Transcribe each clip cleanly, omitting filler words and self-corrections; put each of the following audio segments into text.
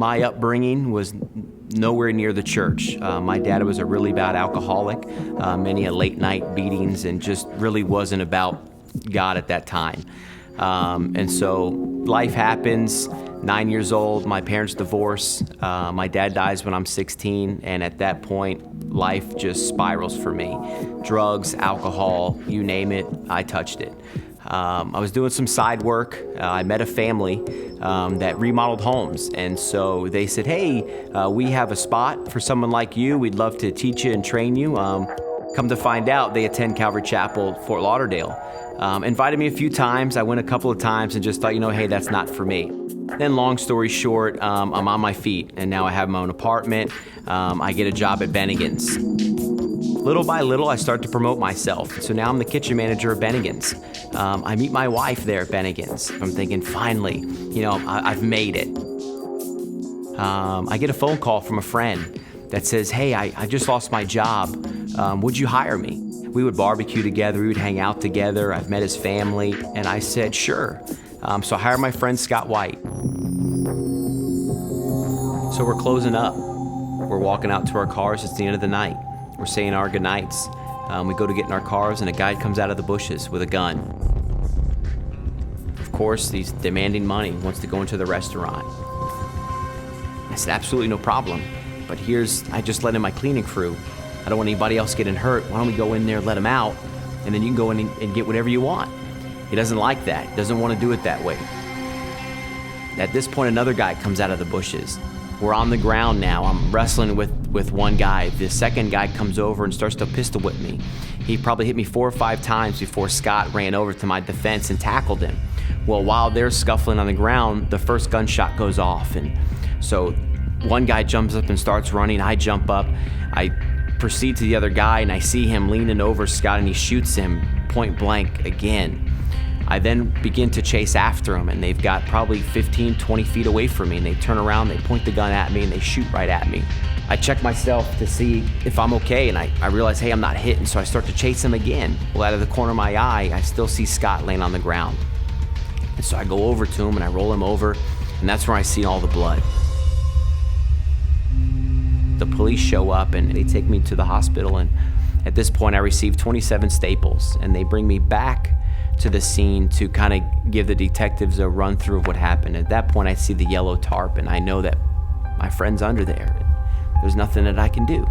My upbringing was nowhere near the church. My dad was a really bad alcoholic, many late night beatings, and just really wasn't about God at that time. And so life happens. 9 years old, my parents divorce. My dad dies when I'm 16, and at that point, life just spirals for me. Drugs, alcohol, you name it, I touched it. I was doing some side work. I met a family that remodeled homes, and so they said, hey, we have a spot for someone like you. We'd love to teach you and train you. Come to find out, they attend Calvary Chapel, Fort Lauderdale. Invited me a few times. I went a couple of times and just thought, hey, that's not for me. Then long story short, I'm on my feet, and now I have my own apartment. I get a job at Bennigan's. Little by little, I start to promote myself. So now I'm the kitchen manager of Bennigan's. I meet my wife there at Bennigan's. I'm thinking, finally, I've made it. I get a phone call from a friend that says, hey, I just lost my job. Would you hire me? We would barbecue together, we would hang out together. I've met his family, and I said, sure. So I hired my friend Scott White. So we're closing up. We're walking out to our cars. It's the end of the night. We're saying our goodnights. We go to get in our cars, and a guy comes out of the bushes with a gun. Of course, he's demanding money, wants to go into the restaurant. I said, absolutely no problem. But I just let in my cleaning crew. I don't want anybody else getting hurt. Why don't we go in there, let him out, and then you can go in and get whatever you want. He doesn't like that. He doesn't want to do it that way. At this point, another guy comes out of the bushes. We're on the ground now. I'm wrestling with one guy. The second guy comes over and starts to pistol whip me. He probably hit me 4 or 5 times before Scott ran over to my defense and tackled him. Well, while they're scuffling on the ground, the first gunshot goes off. And so one guy jumps up and starts running. I jump up. I proceed to the other guy, and I see him leaning over Scott, and he shoots him point blank again. I then begin to chase after him, and they've got probably 15, 20 feet away from me, and they turn around, they point the gun at me, and they shoot right at me. I check myself to see if I'm okay, and I realize, hey, I'm not hit, and so I start to chase him again. Well, out of the corner of my eye, I still see Scott laying on the ground. And so I go over to him, and I roll him over, and that's where I see all the blood. The police show up, and they take me to the hospital, and at this point, I receive 27 staples, and they bring me back to the scene to kind of give the detectives a run through of what happened. At that point, I see the yellow tarp, and I know that my friend's under there. There's nothing that I can do.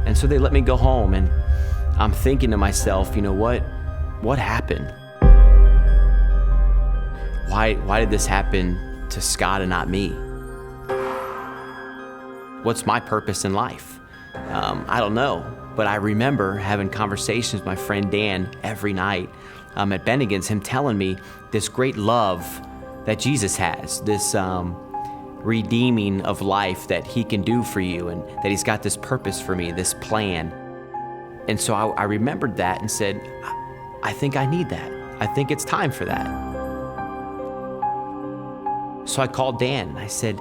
And so they let me go home, and I'm thinking to myself, what happened? Why did this happen to Scott and not me? What's my purpose in life? I don't know, but I remember having conversations with my friend Dan every night at Bennigan's, him telling me this great love that Jesus has, this redeeming of life that he can do for you, and that he's got this purpose for me, this plan. And so I remembered that and said, I think I need that. I think it's time for that. So I called Dan and I said,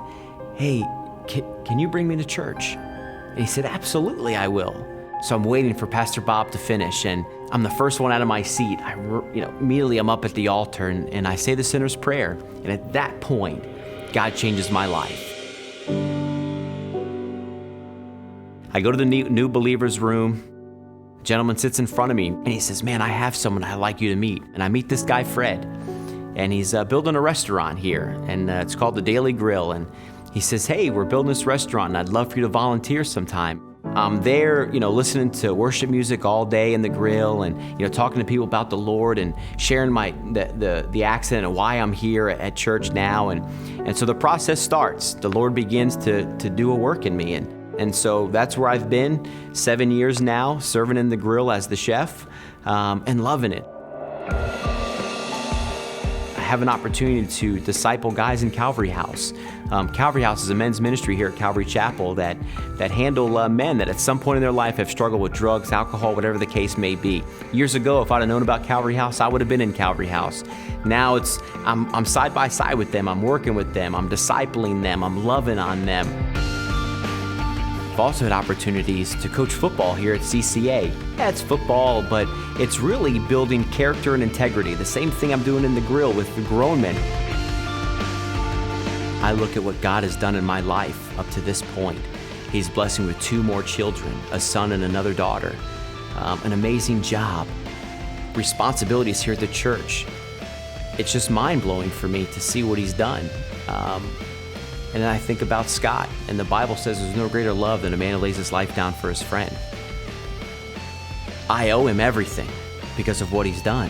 hey, can you bring me to church? And he said, absolutely, I will. So I'm waiting for Pastor Bob to finish, and I'm the first one out of my seat. Immediately I'm up at the altar, and I say the sinner's prayer. And at that point, God changes my life. I go to the new believer's room. A gentleman sits in front of me, and he says, man, I have someone I'd like you to meet. And I meet this guy, Fred, and he's building a restaurant here, and it's called the Daily Grill. And he says, hey, we're building this restaurant, and I'd love for you to volunteer sometime. I'm there, listening to worship music all day in the grill, and talking to people about the Lord, and sharing the accident and why I'm here at church now, and so the process starts. The Lord begins to do a work in me, and so that's where I've been 7 years now, serving in the grill as the chef, and loving it. I have an opportunity to disciple guys in Calvary House. Calvary House is a men's ministry here at Calvary Chapel that handle men that at some point in their life have struggled with drugs, alcohol, whatever the case may be. Years ago, if I'd have known about Calvary House, I would have been in Calvary House. Now I'm side by side with them. I'm working with them. I'm discipling them. I'm loving on them. I've also had opportunities to coach football here at CCA. Yeah, it's football, but it's really building character and integrity. The same thing I'm doing in the grill with the grown men. I look at what God has done in my life up to this point. He's blessing with 2 more children, a son and another daughter, an amazing job, responsibilities here at the church. It's just mind-blowing for me to see what he's done. And then I think about Scott, and the Bible says there's no greater love than a man who lays his life down for his friend. I owe him everything because of what he's done.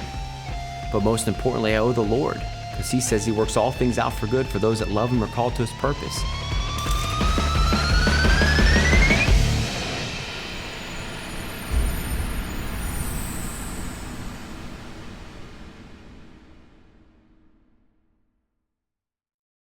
But most importantly, I owe the Lord, because he says he works all things out for good for those that love him or called to his purpose.